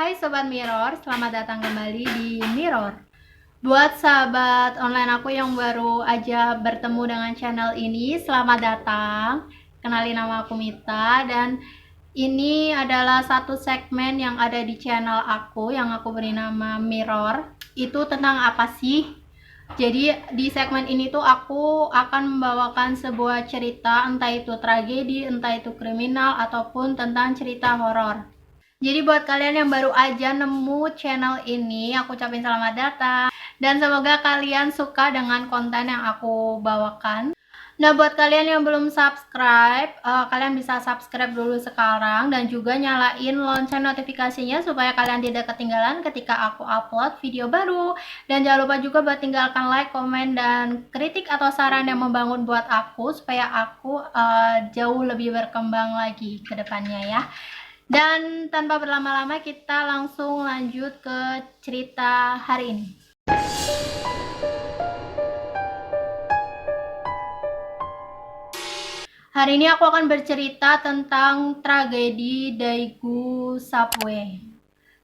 Hai Sobat Mirror, selamat datang kembali di Mirror. Buat sahabat online aku yang baru aja bertemu dengan channel ini, selamat datang. Kenalin, nama aku Mita dan ini adalah satu segmen yang ada di channel aku yang aku beri nama Mirror. Itu tentang apa sih? Jadi di segmen ini tuh aku akan membawakan sebuah cerita, entah itu tragedi, entah itu kriminal, ataupun tentang cerita horor. Jadi buat kalian yang baru aja nemu channel ini, aku ucapin selamat datang dan semoga kalian suka dengan konten yang aku bawakan. Nah, buat kalian yang belum subscribe, kalian bisa subscribe dulu sekarang dan juga nyalain lonceng notifikasinya supaya kalian tidak ketinggalan ketika aku upload video baru. Dan jangan lupa juga buat tinggalkan like, komen, dan kritik atau saran yang membangun buat aku supaya aku jauh lebih berkembang lagi ke depannya ya. Dan tanpa berlama-lama kita langsung lanjut ke cerita hari ini. Hari ini aku akan bercerita tentang tragedi Daegu Subway.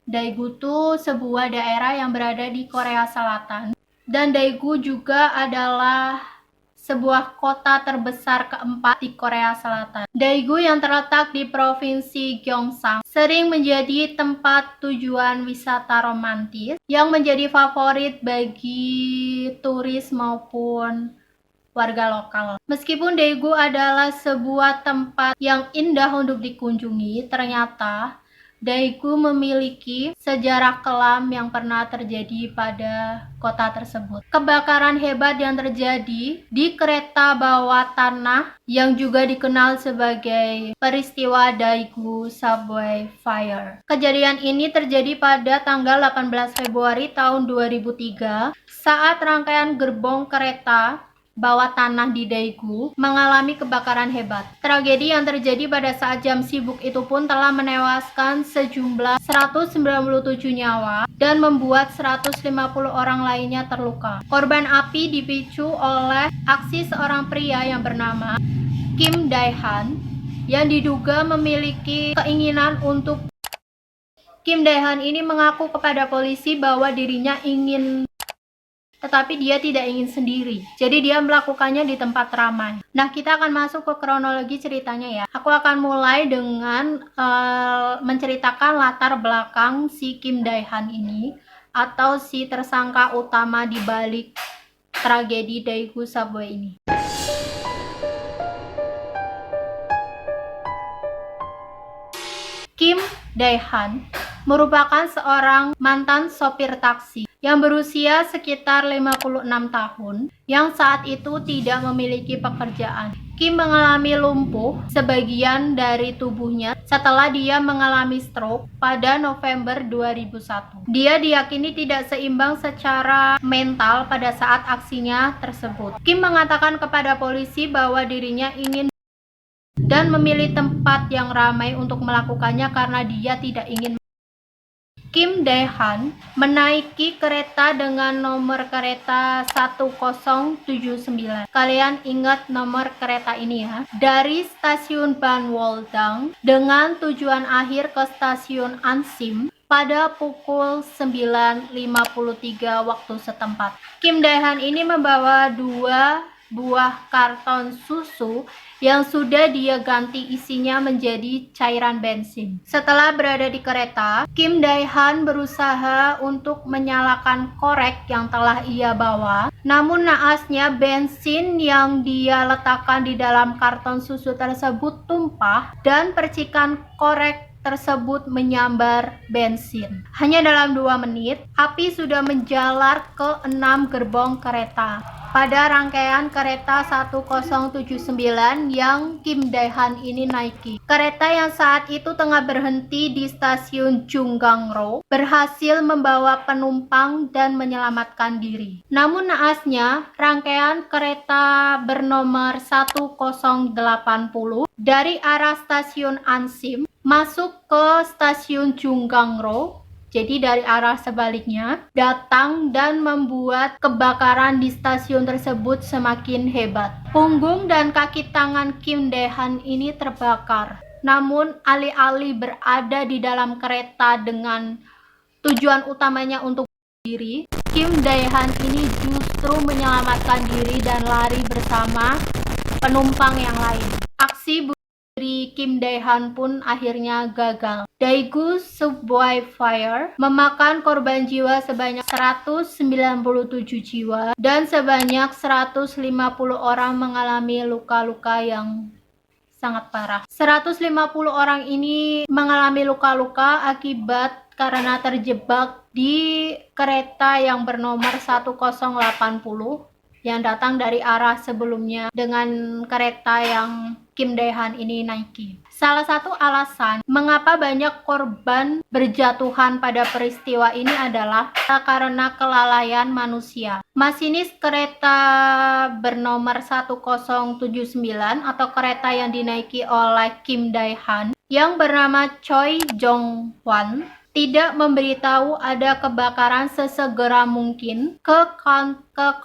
Daegu itu sebuah daerah yang berada di Korea Selatan. Dan Daegu juga adalah sebuah kota terbesar keempat di Korea Selatan. Daegu yang terletak di Provinsi Gyeongsang sering menjadi tempat tujuan wisata romantis yang menjadi favorit bagi turis maupun warga lokal. Meskipun Daegu adalah sebuah tempat yang indah untuk dikunjungi, ternyata Daegu memiliki sejarah kelam yang pernah terjadi pada kota tersebut. Kebakaran hebat yang terjadi di kereta bawah tanah yang juga dikenal sebagai peristiwa Daegu Subway Fire. Kejadian ini terjadi pada tanggal 18 Februari tahun 2003 saat rangkaian gerbong kereta bawah tanah di Daegu mengalami kebakaran hebat. Tragedi yang terjadi pada saat jam sibuk itu pun telah menewaskan sejumlah 197 nyawa dan membuat 150 orang lainnya terluka. Korban api dipicu oleh aksi seorang pria yang bernama Kim Dae-han yang diduga memiliki keinginan untuk Kim Dae-han ini mengaku kepada polisi bahwa dirinya ingin, tetapi dia tidak ingin sendiri. Jadi dia melakukannya di tempat ramai. Nah, kita akan masuk ke kronologi ceritanya ya. Aku akan mulai dengan menceritakan latar belakang si Kim Dae-han ini atau si tersangka utama di balik tragedi Daegu Subway ini. Kim Dae-han merupakan seorang mantan sopir taksi yang berusia sekitar 56 tahun yang saat itu tidak memiliki pekerjaan. Kim mengalami lumpuh sebagian dari tubuhnya setelah dia mengalami stroke pada November 2001. Dia diyakini tidak seimbang secara mental pada saat aksinya tersebut. Kim mengatakan kepada polisi bahwa dirinya ingin dan memilih tempat yang ramai untuk melakukannya karena dia tidak ingin. Kim Dae-han menaiki kereta dengan nomor kereta 1079. Kalian ingat nomor kereta ini ya. Dari stasiun Banwaldang dengan tujuan akhir ke stasiun Ansim pada pukul 9.53 waktu setempat. Kim Dae-han ini membawa 2 buah karton susu yang sudah dia ganti isinya menjadi cairan bensin. Setelah berada di kereta, Kim Dae-han berusaha untuk menyalakan korek yang telah ia bawa. Namun naasnya bensin yang dia letakkan di dalam karton susu tersebut tumpah dan percikan korek tersebut menyambar bensin. Hanya dalam 2 menit, api sudah menjalar ke 6 gerbong kereta pada rangkaian kereta 1079 yang Kim Dae-han ini naiki. Kereta yang saat itu tengah berhenti di stasiun Junggangro berhasil membawa penumpang dan menyelamatkan diri. Namun naasnya, rangkaian kereta bernomor 1080 dari arah stasiun Ansim masuk ke stasiun Junggangro, jadi dari arah sebaliknya, datang dan membuat kebakaran di stasiun tersebut semakin hebat. Punggung dan kaki tangan Kim Dae-han ini terbakar. Namun alih-alih berada di dalam kereta dengan tujuan utamanya untuk diri, Kim Dae-han ini justru menyelamatkan diri dan lari bersama penumpang yang lain. Aksi bunuh diri Kim Dae-han pun akhirnya gagal. Daegu Subway Fire memakan korban jiwa sebanyak 197 jiwa dan sebanyak 150 orang mengalami luka-luka yang sangat parah. 150 orang ini mengalami luka-luka akibat karena terjebak di kereta yang bernomor 1080 yang datang dari arah sebelumnya dengan kereta yang Kim Dae-han ini naiki. Salah satu alasan mengapa banyak korban berjatuhan pada peristiwa ini adalah karena kelalaian manusia. Masinis kereta bernomor 1079 atau kereta yang dinaiki oleh Kim Dae-han yang bernama Choi Jong-hwan tidak memberitahu ada kebakaran sesegera mungkin ke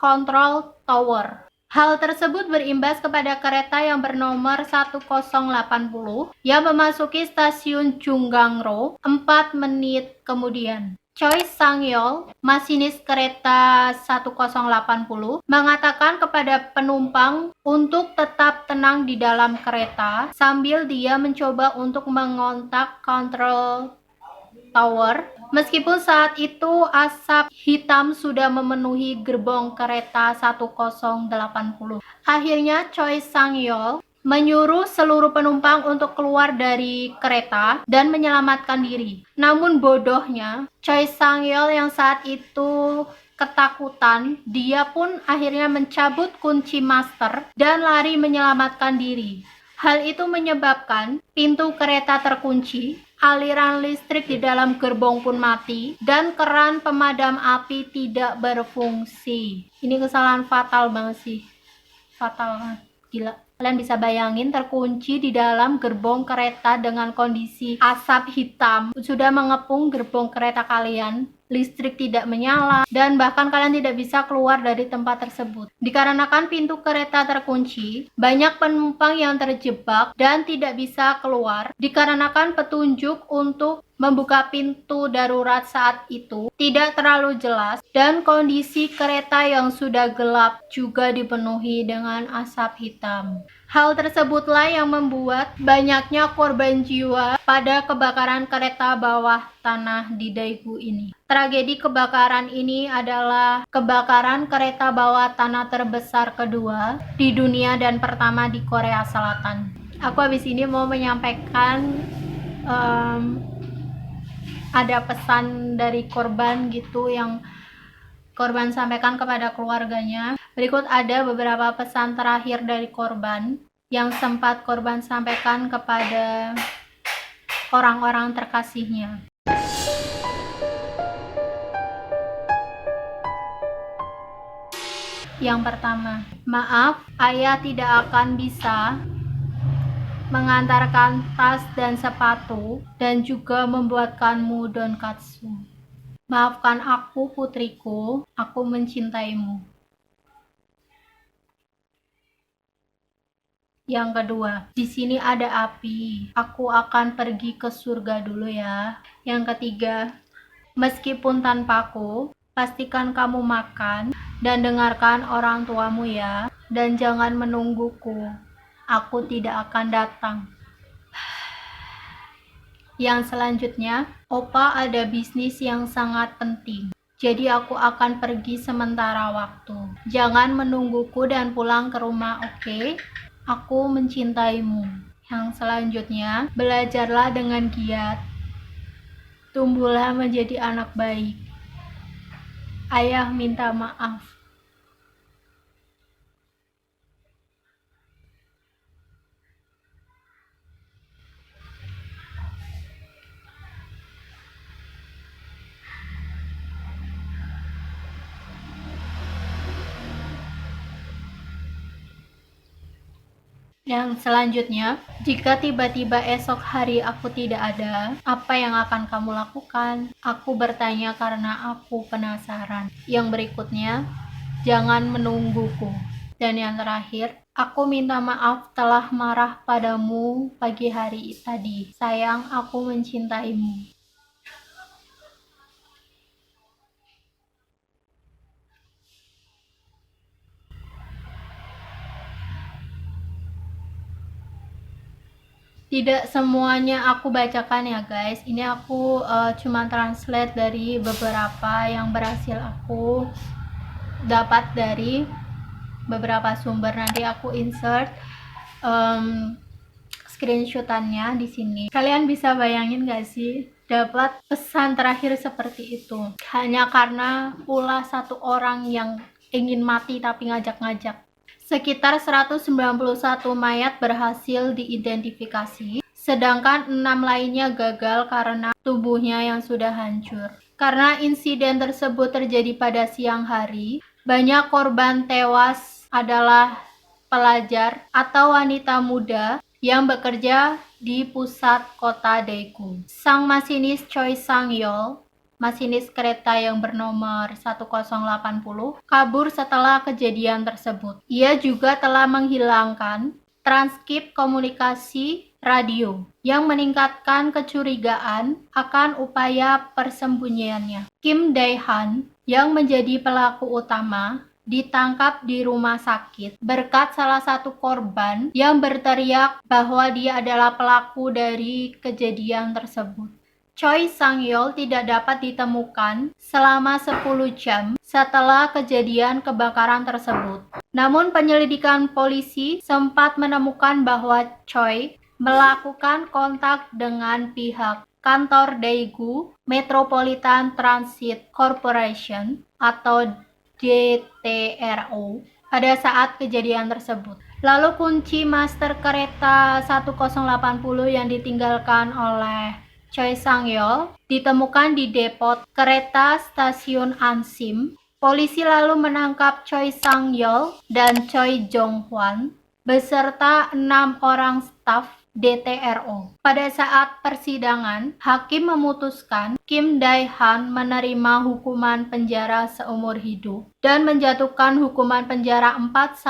control tower. Hal tersebut berimbas kepada kereta yang bernomor 1080 yang memasuki stasiun Junggangro 4 menit kemudian. Choi Sang-yeol, masinis kereta 1080, mengatakan kepada penumpang untuk tetap tenang di dalam kereta sambil dia mencoba untuk mengontak control tower. Meskipun saat itu asap hitam sudah memenuhi gerbong kereta 1080. Akhirnya Choi Sang-yeol menyuruh seluruh penumpang untuk keluar dari kereta dan menyelamatkan diri. Namun bodohnya, Choi Sang-yeol yang saat itu ketakutan, dia pun akhirnya mencabut kunci master dan lari menyelamatkan diri. Hal itu menyebabkan pintu kereta terkunci, aliran listrik di dalam gerbong pun mati, dan keran pemadam api tidak berfungsi. Ini kesalahan fatal banget sih. Fatal banget. Gila. Kalian bisa bayangin terkunci di dalam gerbong kereta dengan kondisi asap hitam sudah mengepung gerbong kereta kalian, listrik tidak menyala, dan bahkan kalian tidak bisa keluar dari tempat tersebut. Dikarenakan pintu kereta terkunci, banyak penumpang yang terjebak dan tidak bisa keluar. Dikarenakan petunjuk untuk membuka pintu darurat saat itu tidak terlalu jelas dan kondisi kereta yang sudah gelap juga dipenuhi dengan asap hitam. Hal tersebutlah yang membuat banyaknya korban jiwa pada kebakaran kereta bawah tanah di Daegu ini. Tragedi kebakaran ini adalah kebakaran kereta bawah tanah terbesar kedua di dunia dan pertama di Korea Selatan. Aku habis ini mau menyampaikan ada pesan dari korban gitu yang korban sampaikan kepada keluarganya. Berikut ada beberapa pesan terakhir dari korban yang sempat korban sampaikan kepada orang-orang terkasihnya. Yang pertama, maaf, ayah tidak akan bisa mengantarkan tas dan sepatu dan juga membuatkanmu donkatsu. Maafkan aku, putriku, aku mencintaimu. Yang kedua, di sini ada api. Aku akan pergi ke surga dulu ya. Yang ketiga, meskipun tanpaku, pastikan kamu makan dan dengarkan orang tuamu ya. Dan jangan menungguku. Aku tidak akan datang. Yang selanjutnya, Opa ada bisnis yang sangat penting. Jadi aku akan pergi sementara waktu. Jangan menungguku dan pulang ke rumah, oke? Aku mencintaimu. Yang selanjutnya, belajarlah dengan giat. Tumbuhlah menjadi anak baik. Ayah minta maaf. Yang selanjutnya, jika tiba-tiba esok hari aku tidak ada, apa yang akan kamu lakukan? Aku bertanya karena aku penasaran. Yang berikutnya, jangan menungguku. Dan yang terakhir, aku minta maaf telah marah padamu pagi hari tadi. Sayang, aku mencintaimu. Tidak semuanya aku bacakan ya guys. Ini aku cuma translate dari beberapa yang berhasil aku dapat dari beberapa sumber. Nanti aku insert screenshotannya di sini. Kalian bisa bayangin gak sih dapat pesan terakhir seperti itu hanya karena pula satu orang yang ingin mati tapi ngajak-ngajak. Sekitar 191 mayat berhasil diidentifikasi, sedangkan 6 lainnya gagal karena tubuhnya yang sudah hancur. Karena insiden tersebut terjadi pada siang hari, banyak korban tewas adalah pelajar atau wanita muda yang bekerja di pusat kota Daegu. Sang masinis Choi Sang-yeol, masinis kereta yang bernomor 1080, kabur setelah kejadian tersebut. Ia juga telah menghilangkan transkrip komunikasi radio yang meningkatkan kecurigaan akan upaya persembunyiannya. Kim Dae-han yang menjadi pelaku utama ditangkap di rumah sakit berkat salah satu korban yang berteriak bahwa dia adalah pelaku dari kejadian tersebut. Choi Sang-yeol tidak dapat ditemukan selama 10 jam setelah kejadian kebakaran tersebut. Namun penyelidikan polisi sempat menemukan bahwa Choi melakukan kontak dengan pihak kantor Daegu Metropolitan Transit Corporation atau DTRO pada saat kejadian tersebut. Lalu kunci master kereta 1080 yang ditinggalkan oleh Choi Sang-yeol ditemukan di depot kereta stasiun Ansim. Polisi lalu menangkap Choi Sang-yeol dan Choi Jong-hwan beserta 6 orang staf DTRO. Pada saat persidangan, hakim memutuskan Kim Dae-han menerima hukuman penjara seumur hidup dan menjatuhkan hukuman penjara 4-5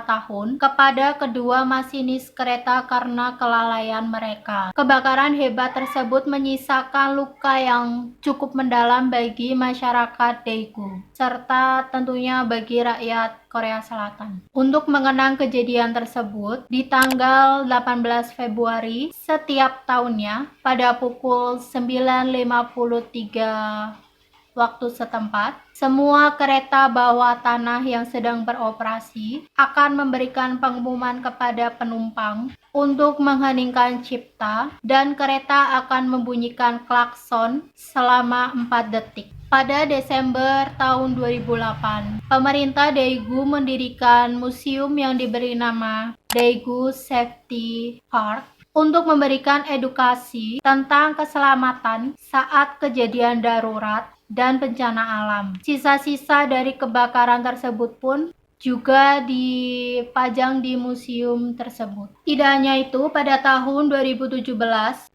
tahun kepada kedua masinis kereta karena kelalaian mereka. Kebakaran hebat tersebut menyisakan luka yang cukup mendalam bagi masyarakat Daegu, serta tentunya bagi rakyat Korea Selatan. Untuk mengenang kejadian tersebut, di tanggal 18 Februari setiap tahunnya pada pukul 9.53 waktu setempat, semua kereta bawah tanah yang sedang beroperasi akan memberikan pengumuman kepada penumpang untuk mengheningkan cipta dan kereta akan membunyikan klakson selama 4 detik. Pada Desember tahun 2008, pemerintah Daegu mendirikan museum yang diberi nama Daegu Safety Park untuk memberikan edukasi tentang keselamatan saat kejadian darurat dan bencana alam. Sisa-sisa dari kebakaran tersebut pun juga dipajang di museum tersebut. Tidak hanya itu, pada tahun 2017,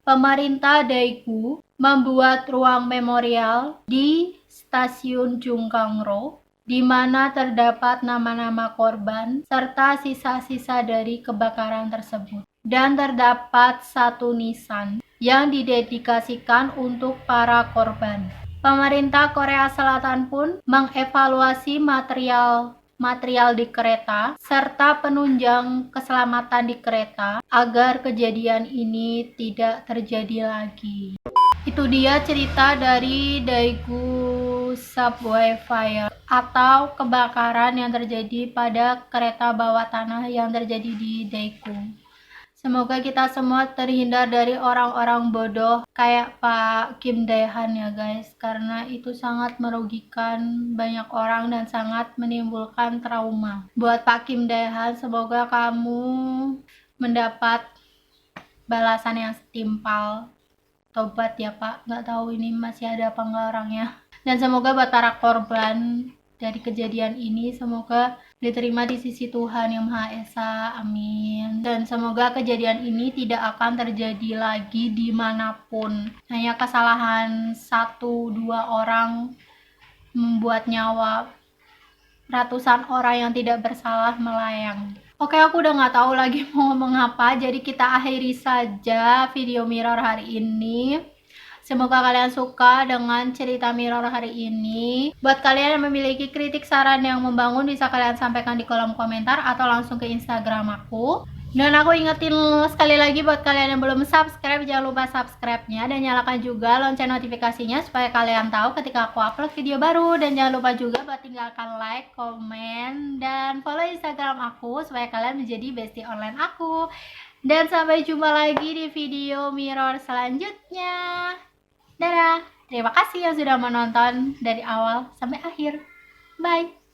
pemerintah Daegu membuat ruang memorial di stasiun Jungkangro di mana terdapat nama-nama korban serta sisa-sisa dari kebakaran tersebut. Dan terdapat satu nisan yang didedikasikan untuk para korban. Pemerintah Korea Selatan pun mengevaluasi material di kereta serta penunjang keselamatan di kereta agar kejadian ini tidak terjadi lagi. Itu dia cerita dari Daegu Subway Fire atau kebakaran yang terjadi pada kereta bawah tanah yang terjadi di Daegu. Semoga kita semua terhindar dari orang-orang bodoh kayak Pak Kim Dae-han ya guys, karena itu sangat merugikan banyak orang dan sangat menimbulkan trauma. Buat Pak Kim Dae-han, semoga kamu mendapat balasan yang setimpal. Tobat ya Pak, nggak tahu ini masih ada apa nggak orangnya. Dan semoga buat para korban dari kejadian ini semoga diterima di sisi Tuhan Yang Maha Esa, amin. Dan semoga kejadian ini tidak akan terjadi lagi dimanapun. Hanya kesalahan 1-2 orang membuat nyawa ratusan orang yang tidak bersalah melayang. Oke, aku udah nggak tahu lagi mau ngomong apa, jadi kita akhiri saja video mirror hari ini. Semoga kalian suka dengan cerita mirror hari ini. Buat kalian yang memiliki kritik, saran yang membangun, bisa kalian sampaikan di kolom komentar atau langsung ke Instagram aku. Dan aku ingetin sekali lagi buat kalian yang belum subscribe, jangan lupa subscribe-nya dan nyalakan juga lonceng notifikasinya supaya kalian tahu ketika aku upload video baru. Dan jangan lupa juga buat tinggalkan like, komen, dan follow Instagram aku supaya kalian menjadi bestie online aku. Dan sampai jumpa lagi di video mirror selanjutnya. Dadah. Terima kasih yang sudah menonton dari awal sampai akhir. Bye.